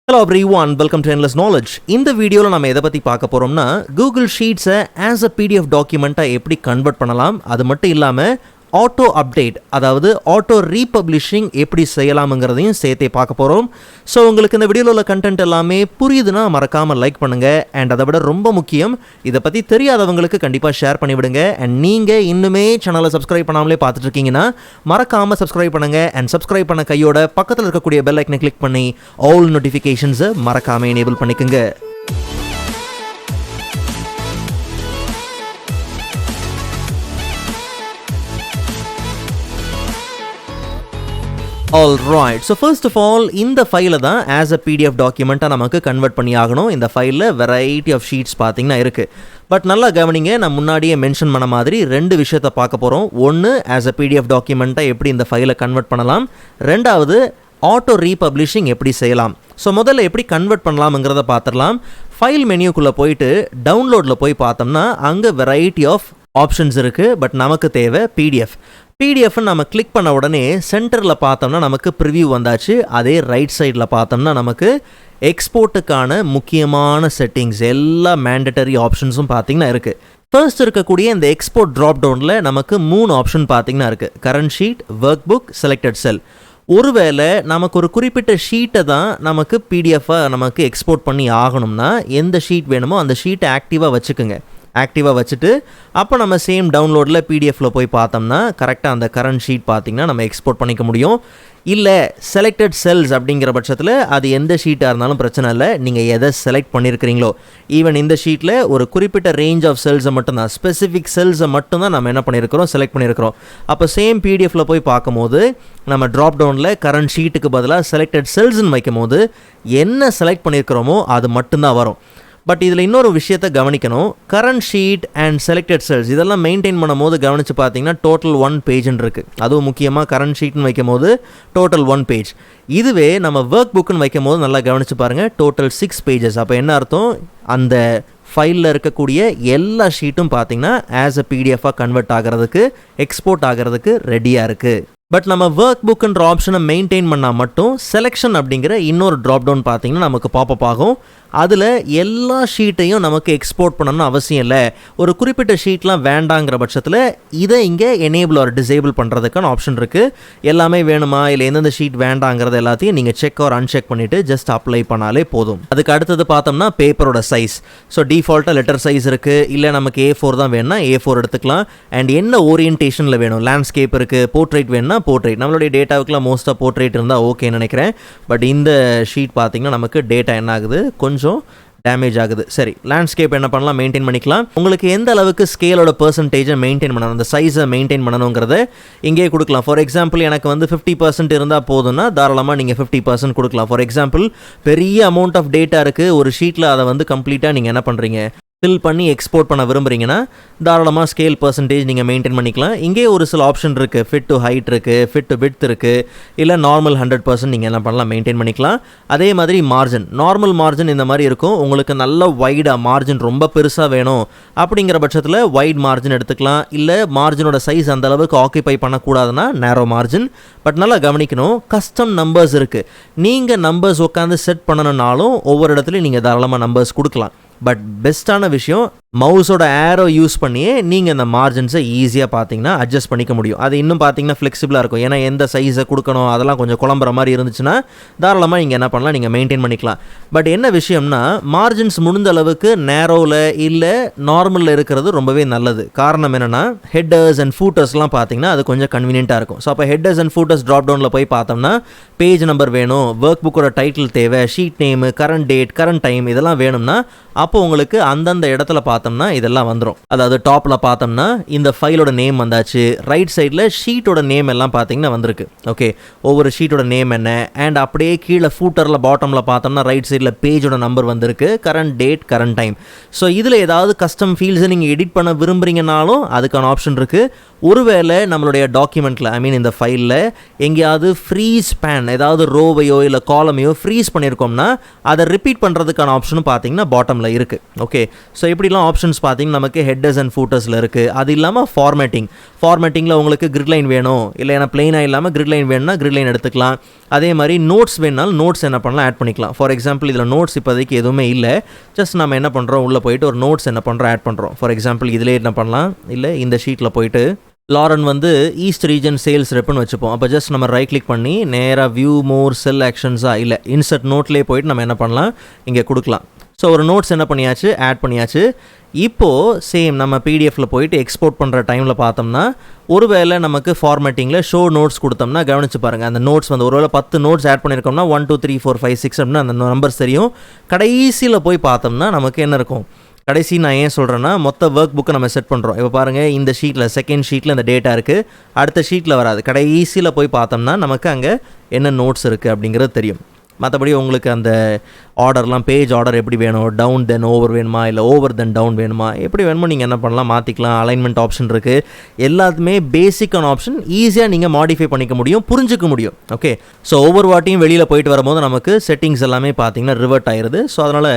Hello everyone, welcome to Endless Knowledge. இந்த வீடியோல நம்ம எதை பத்தி பார்க்க போறோம்னா Google Sheets-ஐ as a PDF டாக்குமெண்ட்டா எப்படி கன்வெர்ட் பண்ணலாம், அது மட்டும் இல்லாம ஆட்டோ அப்டேட் அதாவது ஆட்டோ ரீபப்ளிஷிங் எப்படி செய்யலாம்ங்கிறதையும் சேர்த்தே பார்க்க போகிறோம். ஸோ உங்களுக்கு இந்த வீடியோவில் உள்ள கண்டென்ட் எல்லாமே புரியுதுன்னா மறக்காமல் லைக் பண்ணுங்கள். அண்ட் அதை விட ரொம்ப முக்கியம், இதை பற்றி தெரியாதவங்களுக்கு கண்டிப்பாக ஷேர் பண்ணிவிடுங்க. அண்ட் நீங்கள் இன்னுமே சேனலை சப்ஸ்கிரைப் பண்ணாமலே பார்த்துட்டு இருக்கீங்கன்னா மறக்காமல் சப்ஸ்கிரைப் பண்ணுங்கள். அண்ட் சப்ஸ்கிரைப் பண்ண கையோட பக்கத்தில் இருக்கக்கூடிய பெல் ஐக்கனை கிளிக் பண்ணி ஆல் நோட்டிஃபிகேஷன்ஸை மறக்காமல் எனேபிள் பண்ணிக்கோங்க. Alright, so first of all, இந்த ஃபைலை தான் as a PDF டாக்குமெண்ட்டாக நமக்கு கன்வெர்ட் பண்ணி ஆகணும். இந்த ஃபைலில் வெரைட்டி ஆஃப் ஷீட்ஸ் பார்த்தீங்கன்னா இருக்குது. பட் நல்லா கவனிங்க, நான் முன்னாடியே மென்ஷன் பண்ண மாதிரி ரெண்டு விஷயத்தை பார்க்க போகிறோம். ஒன்று, as a PDF டாக்குமெண்ட்டாக எப்படி இந்த ஃபைலை கன்வெர்ட் பண்ணலாம். ரெண்டாவது, ஆட்டோ ரீபப்ளிஷிங் எப்படி செய்யலாம். ஸோ முதல்ல எப்படி கன்வெர்ட் பண்ணலாம்ங்கிறத பார்த்துடலாம். ஃபைல் மெனியூக்குள்ளே போயிட்டு டவுன்லோடில் போய் பார்த்தோம்னா அங்கே வெரைட்டி ஆஃப் ஆப்ஷன்ஸ் இருக்குது. பட் நமக்கு தேவை பிடிஎஃப் நம்ம கிளிக் பண்ண உடனே சென்டரில் பார்த்தோம்னா நமக்கு ப்ரிவ்யூ வந்தாச்சு. அதே ரைட் சைடில் பார்த்தோம்னா நமக்கு எக்ஸ்போர்ட்டுக்கான முக்கியமான செட்டிங்ஸ் எல்லா மேண்டட்டரி ஆப்ஷன்ஸும் பார்த்திங்கன்னா இருக்குது. ஃபர்ஸ்ட் இருக்கக்கூடிய இந்த எக்ஸ்போர்ட் ட்ராப் டவுனில் நமக்கு 3 ஆப்ஷன் பார்த்திங்கன்னா இருக்குது. Current sheet, work book, selected cell. ஒருவேளை நமக்கு ஒரு குறிப்பிட்ட ஷீட்டை தான் நமக்கு பிடிஎஃபாக நமக்கு எக்ஸ்போர்ட் பண்ணி ஆகணும்னா எந்த ஷீட் வேணுமோ அந்த ஷீட்டை ஆக்டிவாக வச்சுக்குங்க. ஆக்டிவாக வச்சுட்டு அப்போ நம்ம சேம் டவுன்லோடில் பிடிஎஃப்பில் போய் பார்த்தோம்னா கரெக்டாக அந்த கரண்ட் ஷீட் பார்த்திங்கன்னா நம்ம எக்ஸ்போர்ட் பண்ணிக்க முடியும். இல்லை செலக்டட் செல்ஸ் அப்படிங்கிற பட்சத்தில் அது எந்த ஷீட்டாக இருந்தாலும் பிரச்சனை இல்லை, நீங்கள் எதை செலக்ட் பண்ணியிருக்கிறீங்களோ. ஈவன் இந்த ஷீட்டில் ஒரு குறிப்பிட்ட ரேஞ்ச் ஆஃப் செல்ஸை மட்டும்தான், ஸ்பெசிஃபிக் செல்ஸை மட்டும்தான் நம்ம என்ன பண்ணியிருக்கிறோம், செலக்ட் பண்ணியிருக்கிறோம். அப்போ சேம் பிடிஎஃப்பில் போய் பார்க்கும்போது நம்ம ட்ராப் டவுனில் கரண்ட் ஷீட்டுக்கு பதிலாக செலக்டட் செல்ஸ்ன்னு வைக்கும் போது என்ன செலக்ட் பண்ணியிருக்கிறோமோ அது மட்டும்தான் வரும். பட் இதில் இன்னொரு விஷயத்தை கவனிக்கணும். Current sheet and selected cells இதெல்லாம் மெயின்டைன் பண்ணும் போது கவனித்து பார்த்தீங்கன்னா டோட்டல் 1 பேஜ்ன்னு இருக்குது. அதுவும் முக்கியமாக கரண்ட் ஷீட்னு வைக்கும் போது டோட்டல் 1 பேஜ். இதுவே நம்ம ஒர்க் புக்குன்னு வைக்கும் போது நல்லா கவனித்து பாருங்கள், டோட்டல் 6 பேஜஸ். அப்போ என்ன அர்த்தம், அந்த ஃபைலில் இருக்கக்கூடிய எல்லா ஷீட்டும் பார்த்தீங்கன்னா ஆஸ் அ பிடிஎஃபாக கன்வெர்ட் ஆகிறதுக்கு, எக்ஸ்போர்ட் ஆகிறதுக்கு ரெடியாக இருக்குது. பட் நம்ம ஒர்க் புக்குன்ற ஆப்ஷனை மெயின்டைன் பண்ணால் மட்டும் செலெக்ஷன் அப்படிங்கிற இன்னொரு ட்ராப் டவுன் பார்த்தீங்கன்னா நமக்கு பாப்பப் ஆகும். அதில் எல்லா ஷீட்டையும் நமக்கு எக்ஸ்போர்ட் பண்ணணும்னு அவசியம் இல்லை. ஒரு குறிப்பிட்ட ஷீட்லாம் வேண்டாங்கிற பட்சத்தில் இதை இங்கே எனேபிள் ஆர் டிசேபிள் பண்ணுறதுக்கான ஆப்ஷன் இருக்குது. எல்லாமே வேணுமா இல்லை எந்தெந்த ஷீட் வேண்டாங்கிறது எல்லாத்தையும் நீங்கள் செக் ஆர் அன்செக் பண்ணிவிட்டு ஜஸ்ட் அப்ளை பண்ணாலே போதும். அதுக்கு அடுத்தது பார்த்தோம்னா பேப்பரோட சைஸ். ஸோ டிஃபால்ட்டாக லெட்டர் சைஸ் இருக்குது. இல்லை நமக்கு A4 தான் வேணும்னா A4 எடுத்துக்கலாம். அண்ட் என்ன ஓரியன்டேஷனில் வேணும், லேண்ட்ஸ்கேப் இருக்குது, போர்ட்ரேட் வேணும்னா போர்ட்ரேட். நம்மளுடைய டேட்டாவுக்குலாம் மோஸ்ட்டாக போர்ட்ரேட் இருந்தால் ஓகேன்னு நினைக்கிறேன். பட் இந்த ஷீட் பார்த்திங்கன்னா நமக்கு டேட்டா என்ன ஆகுது, கொஞ்சம் டேமேஜ் ஆகுது. சரி, லேண்ட்ஸ்கேப் என்ன பண்ணலாம், மெயின்டைன் பண்ணிக்கலாம். உங்களுக்கு எந்த அளவுக்கு ஸ்கேலோட பெர்சன்டேஜை மெயின்டைன் பண்ணணும், அந்த சைஸை மெயின்டைன் பண்ணணுங்கிறத இங்கே கொடுக்கலாம். ஃபார் எக்ஸாம்பிள் எனக்கு வந்து 50% இருந்தால் போதும்னா தாராளமாக நீங்கள் 50% கொடுக்கலாம். ஃபார் எக்ஸாம்பிள் பெரிய அமௌண்ட் ஆஃப் டேட்டா இருக்குது ஒரு ஷீட்டில், அதை வந்து கம்ப்ளீட்டாக நீங்கள் என்ன பண்ணுறீங்க, ஃபில் பண்ணி எக்ஸ்போர்ட் பண்ண விரும்புகிறீங்கன்னா தாராளமாக ஸ்கேல் பர்சன்டேஜ் நீங்கள் மெயின்டைன் பண்ணிக்கலாம். இங்கே ஒரு சில ஆப்ஷன் இருக்குது, ஃபிட் டு ஹைட் இருக்குது, ஃபிட் டு விட்த் இருக்குது, இல்லை நார்மல் 100% நீங்கள் என்ன பண்ணலாம், மெயின்டைன் பண்ணிக்கலாம். அதே மாதிரி மார்ஜின், நார்மல் மார்ஜின் இந்த மாதிரி இருக்கும். உங்களுக்கு நல்ல வைடாக மார்ஜின் ரொம்ப பெருசாக வேணும் அப்படிங்கிற பட்சத்தில் வைட் மார்ஜின் எடுத்துக்கலாம். இல்லை மார்ஜினோட சைஸ் அந்த அளவுக்கு ஆக்கியபை பண்ணக்கூடாதுன்னா நேரோ மார்ஜின். பட் நல்லா கவனிக்கணும், கஸ்டம் நம்பர்ஸ் இருக்குது. நீங்கள் நம்பர்ஸ் உட்காந்து செட் பண்ணணுன்னாலும் ஒவ்வொரு இடத்துலையும் நீங்கள் தாராளமாக நம்பர்ஸ் கொடுக்கலாம். பட் பெஸ்ட்டான விஷயம், மவுஸோட ஏரோ யூஸ் பண்ணியே நீங்கள் இந்த மார்ஜின்ஸை ஈஸியாக பார்த்தீங்கன்னா அட்ஜஸ்ட் பண்ணிக்க முடியும். அது இன்னும் பார்த்தீங்கன்னா ஃப்ளெக்சிபிளாக இருக்கும். ஏன்னா எந்த சைஸை கொடுக்கணும் அதெல்லாம் கொஞ்சம் குழம்புற மாதிரி இருந்துச்சுன்னா தாராளமாக நீங்கள் என்ன பண்ணலாம், நீங்கள் மெயின்டைன் பண்ணிக்கலாம். பட் என்ன விஷயம்னா, மார்ஜின்ஸ் முடிந்த அளவுக்கு நேரோவில் இல்லை நார்மலில் இருக்கிறது ரொம்பவே நல்லது. காரணம் என்னென்னா, ஹெட்டர்ஸ் அண்ட் ஃபூட்டர்ஸ்லாம் பார்த்தீங்கன்னா அது கொஞ்சம் கன்வீனியண்ட்டாக இருக்கும். ஸோ அப்போ ஹெட்டர்ஸ் அண்ட் ஃபூட்டர்ஸ் ட்ராப் டவுனில் போய் பார்த்தோம்னா பேஜ் நம்பர் வேணும், ஒர்க் புக்கோட டைட்டில் தேவை, sheet name, current date, current time இதெல்லாம் வேணும்னா அப்போ உங்களுக்கு அந்தந்த இடத்துல பார்த்தோம்னா இதெல்லாம் வந்துடும். அதாவது டாப்பில் பார்த்தோம்னா இந்த ஃபைலோட நேம் வந்தாச்சு, ரைட் சைடில் ஷீட்டோட நேம் எல்லாம் பார்த்தீங்கன்னா வந்திருக்கு. ஓகே, ஒவ்வொரு ஷீட்டோட நேம் என்ன, அண்ட் அப்படியே கீழே ஃபூட்டரில் பாட்டமில் பார்த்தோம்னா ரைட் சைடில் பேஜோட நம்பர் வந்திருக்கு, current date, current time. So இதில் ஏதாவது கஸ்டம் ஃபீல்ட்ஸை நீங்கள் எடிட் பண்ண விரும்புகிறீங்கனாலும் அதுக்கான ஆப்ஷன் இருக்குது. ஒருவேளை நம்மளுடைய டாக்குமெண்ட்டில் இந்த ஃபைலில் எங்கேயாவது ஃப்ரீஸ் பேன் ஏதாவது ரோவையோ இல்லை காலமையோ ஃப்ரீஸ் பண்ணியிருக்கோம்னா அதை ரிப்பீட் பண்ணுறதுக்கான ஆப்ஷனும் பார்த்தீங்கன்னா பாட்டமில் இருக்குது. ஓகே, ஸோ இப்படிலாம் ஆப்ஷன்ஸ் பார்த்தீங்கன்னா நமக்கு ஹெட்டர்ஸ் அண்ட் ஃபூட்டர்ஸில் இருக்குது. அது இல்லாமல் ஃபார்மேட்டிங்கில் உங்களுக்கு கிரிட் லைன் வேணும், இல்லை ஏன்னா பிளெயினாக இல்லாமல் கிரிட் லைன் வேணும்னா கிரிட் லைன் எடுத்துக்கலாம். அதே மாதிரி நோட்ஸ் வேணுனாலும் நோட்ஸ் என்ன பண்ணலாம், ஆட் பண்ணிக்கலாம். ஃபார் எக்ஸாம்பிள் இதில் நோட்ஸ் இப்போதைக்கு எதுவுமே இல்லை. ஜஸ்ட் நம்ம என்ன பண்ணுறோம், உள்ளே போயிட்டு ஒரு நோட்ஸ் என்ன பண்ணுறோம், ஆட் பண்ணுறோம். ஃபார் எக்ஸாம்பிள் இதிலே என்ன பண்ணலாம், இல்லை இந்த ஷீட்டில் போயிட்டு லாரன் வந்து ஈஸ்ட் ரீஜன் சேல்ஸ் ரெப்புன்னு வச்சுப்போம். அப்போ ஜஸ்ட் நம்ம ரைட் கிளிக் பண்ணி நேராக வியூ மோர் செல் ஆக்ஷன்ஸாக இல்லை இன்சர்ட் நோட்லேயே போயிட்டு நம்ம என்ன பண்ணலாம், இங்கே கொடுக்கலாம். ஸோ ஒரு நோட்ஸ் என்ன பண்ணியாச்சு, ஆட் பண்ணியாச்சு. இப்போது சேம் நம்ம பிடிஎஃப்பில் போயிட்டு எக்ஸ்போர்ட் பண்ணுற டைமில் பார்த்தோம்னா ஒருவேளை நமக்கு ஃபார்மேட்டிங்கில் ஷோ நோட்ஸ் கொடுத்தோம்னா கவனிச்சு பாருங்கள், அந்த நோட்ஸ் வந்து ஒருவேளை 10 நோட்ஸ் ஆட் பண்ணியிருக்கோம்னா 1 2 3 4 5 6 அப்படின்னு அந்த நம்பர்ஸ் தெரியும். கடைசியில் போய் பார்த்தோம்னா நமக்கு என்ன இருக்கும், கடைசி நான் ஏன் சொல்கிறேன்னா மொத்த ஒர்க் புக்கை நம்ம செட் பண்ணுறோம். இப்போ பாருங்கள் இந்த ஷீட்டில் செகண்ட் ஷீட்டில் இந்த டேட்டா இருக்குது, அடுத்த ஷீட்டில் வராது. கடைசியில் போய் பார்த்தோம்னா நமக்கு அங்கே என்ன நோட்ஸ் இருக்குது அப்படிங்கிறது தெரியும். மற்றபடி உங்களுக்கு அந்த ஆர்டர்லாம் பேஜ் ஆர்டர் எப்படி வேணும், டவுன் தென் ஓவர் வேணுமா, இல்லை ஓவர் தென் டவுன் வேணுமா, எப்படி வேணுமோ நீங்கள் என்ன பண்ணலாம், மாற்றிக்கலாம். அலைன்மெண்ட் ஆப்ஷன் இருக்குது. எல்லாத்துமே பேசிக்கான ஆப்ஷன், ஈஸியாக நீங்கள் மாடிஃபை பண்ணிக்க முடியும், புரிஞ்சிக்க முடியும். ஓகே, ஸோ ஒவ்வொரு வாட்டியும் வெளியில் போயிட்டு வரும்போது நமக்கு செட்டிங்ஸ் எல்லாமே பார்த்தீங்கன்னா ரிவர்ட் ஆயிடுது. ஸோ அதனால்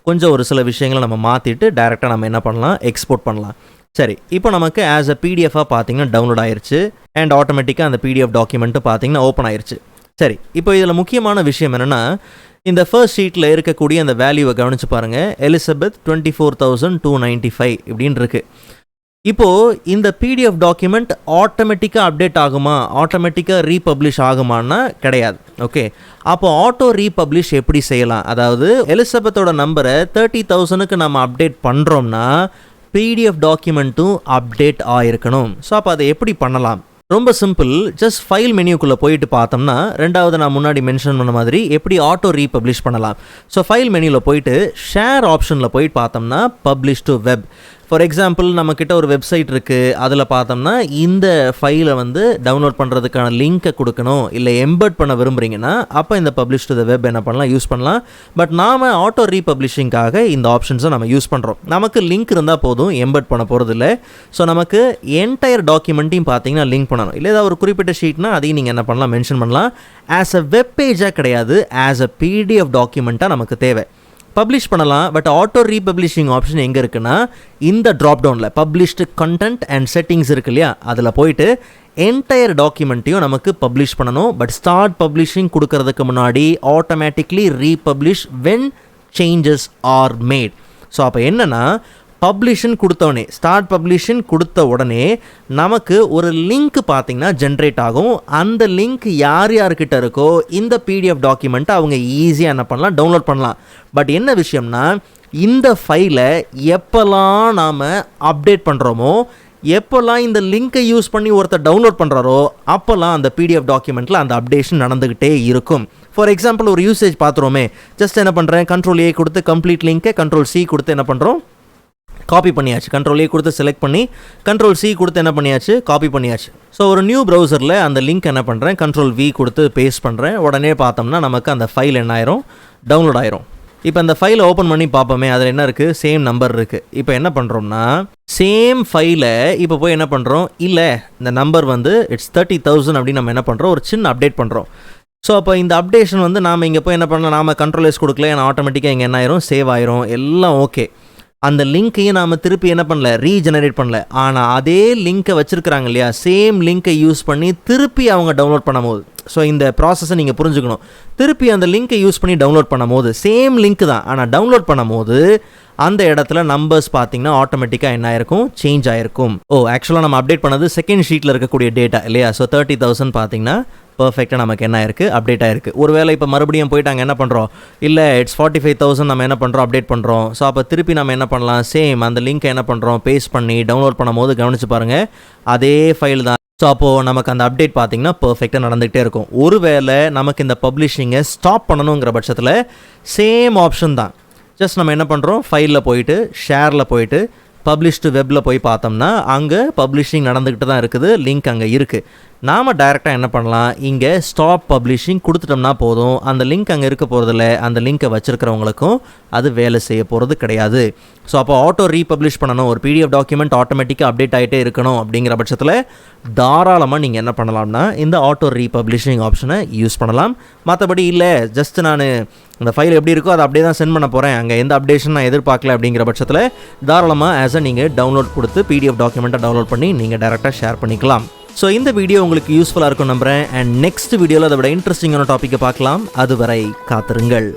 கொஞ்சம் ஒரு சில விஷயங்களை நம்ம மாற்றிட்டு டேரெக்டாக நம்ம என்ன பண்ணலாம், எக்ஸ்போர்ட் பண்ணலாம். சரி, இப்போ நமக்கு ஆஸ் அ பிடிஎஃபாக பார்த்தீங்கன்னா டவுன்லோட் ஆயிடுச்சு. அண்ட் ஆட்டோமேட்டிக்காக அந்த பிடிஎஃப் டாக்குமெண்ட்டு பார்த்தீங்கன்னா ஓப்பன் ஆயிடுச்சு. சரி, இப்போ இதில் முக்கியமான விஷயம் என்னென்னா, இந்த ஃபர்ஸ்ட் ஷீட்டில் இருக்கக்கூடிய அந்த வேல்யூவை கவனித்து பாருங்கள். எலிசபெத் 24,295 இப்படின்னு இருக்குது. இப்போது இந்த பிடிஎஃப் டாக்குமெண்ட் ஆட்டோமேட்டிக்காக அப்டேட் ஆகுமா, ஆட்டோமேட்டிக்காக ரீபப்ளிஷ் ஆகுமான்னா கிடையாது. ஓகே, அப்போ ஆட்டோ ரீபப்ளிஷ் எப்படி செய்யலாம், அதாவது எலிசபெத்தோட நம்பரை 30,000க்கு நம்ம அப்டேட் பண்ணுறோம்னா பிடிஎஃப் டாக்குமெண்ட்டும் அப்டேட் ஆகிருக்கணும். ஸோ அப்போ அதை எப்படி பண்ணலாம், ரொம்ப சிம்பிள். ஜஸ்ட் ஃபைல் மெனியூக்குள்ளே போயிட்டு பார்த்தோம்னா ரெண்டாவது நான் முன்னாடி மென்ஷன் பண்ண மாதிரி எப்படி ஆட்டோ ரீபப்ளிஷ் பண்ணலாம். ஸோ ஃபைல் மெனியூவில் போயிட்டு ஷேர் ஆப்ஷனில் போயிட்டு பார்த்தோம்னா publish to web. For example நம்மக்கிட்ட ஒரு வெப்சைட் இருக்குது, அதில் பார்த்தோம்னா இந்த ஃபைலை வந்து டவுன்லோட் பண்ணுறதுக்கான லிங்க்கை கொடுக்கணும், இல்லை எம்பர்ட் பண்ண விரும்புகிறீங்கன்னா அப்போ இந்த பப்ளிஷ் டு த வெப் என்ன பண்ணலாம், யூஸ் பண்ணலாம். பட் நாம் ஆட்டோ ரீபப்ளிஷிங்காக இந்த ஆப்ஷன்ஸை நம்ம யூஸ் பண்ணுறோம். நமக்கு லிங்க் இருந்தால் போதும், எம்பர்ட் பண்ண போகிறது இல்லை. ஸோ நமக்கு என்டையர் டாக்குமெண்ட்டையும் பார்த்தீங்கன்னா லிங்க் பண்ணணும். இல்லை ஏதாவது ஒரு குறிப்பிட்ட ஷீட்னா அதையும் நீங்கள் என்ன பண்ணலாம், மென்ஷன் பண்ணலாம். ஆஸ் அ வெப் பேஜாக கிடையாது, ஆஸ் அ பிடிஎஃப் டாக்குமெண்ட்டாக நமக்கு தேவை. பப்ளிஷ் பண்ணலாம். பட் ஆட்டோ ரீபப்ளிஷிங் ஆப்ஷன் எங்கே இருக்குன்னா இந்த ட்ராப் டவுனில் பப்ளிஷ்டு கண்டென்ட் அண்ட் செட்டிங்ஸ் இருக்கு இல்லையா, அதில் போயிட்டு என்டையர் டாக்குமெண்ட்டையும் நமக்கு பப்ளிஷ் பண்ணணும். பட் ஸ்டார்ட் பப்ளிஷிங் கொடுக்கறதுக்கு முன்னாடி automatically republish when changes R mat. So அப்போ என்னென்னா பப்ளிஷன் கொடுத்தோடனே, ஸ்டார்ட் பப்ளிஷன் கொடுத்த உடனே நமக்கு ஒரு லிங்க் பார்த்தீங்கன்னா ஜென்ரேட் ஆகும். அந்த லிங்க் யார் யார்கிட்ட இருக்கோ இந்த பிடிஎஃப் டாக்குமெண்ட்டை அவங்க ஈஸியாக என்ன பண்ணலாம், டவுன்லோட் பண்ணலாம். பட் என்ன விஷயம்னா இந்த ஃபைலை எப்போல்லாம் நாம் அப்டேட் பண்ணுறோமோ, எப்போல்லாம் இந்த லிங்க்கை யூஸ் பண்ணி ஒருத்தர் டவுன்லோட் பண்ணுறாரோ அப்போல்லாம் அந்த பிடிஎஃப் டாக்குமெண்ட்டில் அந்த அப்டேஷன் நடந்துக்கிட்டே இருக்கும். ஃபார் எக்ஸாம்பிள் ஒரு யூசேஜ் பார்த்துருவோமே, ஜஸ்ட் என்ன பண்ணுறேன், Ctrl+A கொடுத்து கம்ப்ளீட் லிங்க்கை Ctrl+C கொடுத்து என்ன பண்ணுறோம், காப்பி பண்ணியாச்சு. Ctrl+A கொடுத்து செலக்ட் பண்ணி Ctrl+C கொடுத்து என்ன பண்ணியாச்சு, காப்பி பண்ணியாச்சு. ஸோ ஒரு நியூ ப்ரௌசரில் அந்த லிங்க் என்ன பண்ணுறேன், Ctrl+V கொடுத்து பேஸ்ட் பண்ணுறேன். உடனே பார்த்தோம்னா நமக்கு அந்த ஃபைல் என்ன ஆயிரும், டவுன்லோட் ஆயிரும். இப்போ அந்த ஃபைலை ஓப்பன் பண்ணி பார்ப்போமே, அதில் என்ன இருக்குது, சேம் நம்பர் இருக்குது. இப்போ என்ன பண்ணுறோம்னா சேம் ஃபைலை இப்போ போய் என்ன பண்ணுறோம், இல்லை இந்த நம்பர் வந்து இட்ஸ் 30,000 அப்படின்னு நம்ம என்ன பண்ணுறோம், ஒரு சின்ன அப்டேட் பண்ணுறோம். ஸோ அப்போ இந்த அப்டேஷன் வந்து நாம் இங்கே போய் என்ன பண்ணலாம், நாம் Ctrl+S கொடுக்கல, ஏன்னா ஆட்டோமேட்டிக்காக இங்கே என்ன ஆயிரும், சேவ் ஆயிரும், எல்லாம் ஓகே. அந்த லிங்க்கையும் நாம் திருப்பி என்ன பண்ணல, ரீஜெனரேட் பண்ணல. ஆனால் அதே லிங்க்கை வச்சுருக்கிறாங்க இல்லையா, சேம் லிங்க்கை யூஸ் பண்ணி திருப்பி அவங்க டவுன்லோட் பண்ணும்போது, ஸோ இந்த ப்ராசஸை நீங்கள் புரிஞ்சுக்கணும். திருப்பி அந்த லிங்க்கை யூஸ் பண்ணி டவுன்லோட் பண்ணும்போது சேம் லிங்க் தான், ஆனால் டவுன்லோட் பண்ணும்போது அந்த இடத்துல நம்பர்ஸ் பார்த்தீங்கன்னா ஆட்டோமேட்டிக்காக என்ன ஆயிருக்கும், சேஞ்ச் ஆயிருக்கும். ஆக்சுவலாக நம்ம அப்டேட் பண்ணது செகண்ட் ஷீட்டில் இருக்கக்கூடிய டேட்டா இல்லையா. ஸோ 30,000 பார்த்தீங்கன்னா பர்ஃபெக்டாக நமக்கு என்ன ஆயிருக்கு, அப்டேட் ஆயிருக்கு. ஒருவேளை இப்போ மறுபடியும் போயிட்டு அங்கே என்ன பண்ணுறோம், இல்லை இட்ஸ் 45,000 நம்ம என்ன பண்ணுறோம், அப்டேட் பண்ணுறோம். ஸோ அப்போ திருப்பி நம்ம என்ன பண்ணலாம், சேம் அந்த லிங்க்கை என்ன பண்ணுறோம், பேஸ்ட் பண்ணி டவுன்லோட் பண்ணும்போது கவனிச்சு பாருங்கள் அதே ஃபைல் தான். ஸோ அப்போது நமக்கு அந்த அப்டேட் பார்த்திங்கன்னா பர்ஃபெக்டாக நடந்துகிட்டே இருக்கும். ஒருவேளை நமக்கு இந்த பப்ளிஷிங்கை ஸ்டாப் பண்ணணுங்கிற பட்சத்தில் சேம் ஆப்ஷன் தான். ஜஸ்ட் நம்ம என்ன பண்ணுறோம், ஃபைலில் போயிட்டு ஷேரில் போயிட்டு பப்ளிஷ் டு வெப்பில் போய் பார்த்தோம்னா அங்கே பப்ளிஷிங் நடந்துக்கிட்டு தான் இருக்குது, லிங்க் அங்கே இருக்குது. நாம் டைரெக்டாக என்ன பண்ணலாம், இங்கே ஸ்டாப் பப்ளிஷிங் கொடுத்துட்டோம்னா போதும். அந்த லிங்க் அங்கே இருக்க போகிறதில்ல, அந்த லிங்க்கை வச்சுருக்கிறவங்களுக்கும் அது வேலை செய்ய போகிறது கிடையாது. ஸோ அப்போ ஆட்டோ ரீபப்ளிஷ் பண்ணணும், ஒரு பிடிஎஃப் டாக்குமெண்ட் ஆட்டோமேட்டிக்காக அப்டேட் ஆகிட்டே இருக்கணும் அப்படிங்கிற பட்சத்தில் தாராளமாக நீங்கள் என்ன பண்ணலாம்னா இந்த ஆட்டோ ரீபப்ளிஷிங் ஆப்ஷனை யூஸ் பண்ணலாம். மற்றபடி இல்லை, ஜஸ்ட் நான் இந்த ஃபைல் எப்படி இருக்கோ அதை அப்படியே தான் சென்ட் பண்ண போகிறேன், அங்கே எந்த அப்டேஷன் நான் எதிர்பார்க்கல அப்படிங்கிற பட்சத்தில் தாராளமாக நீங்கள் டவுன்லோட் கொடுத்து பிடிஎஃப் டாக்குமெண்ட்டை டவுன்லோட் பண்ணி நீங்கள் டேரெக்டாக ஷேர் பண்ணிக்கலாம். ஸோ இந்த வீடியோ உங்களுக்கு யூஸ்ஃபுல்லாக இருக்கும் நம்புகிறேன். அண்ட் நெக்ஸ்ட் வீடியோவில் அதை விட இன்ட்ரெஸ்டிங்கான டாப்பிக்கை பார்க்கலாம். அதுவரை காத்திருங்கள்.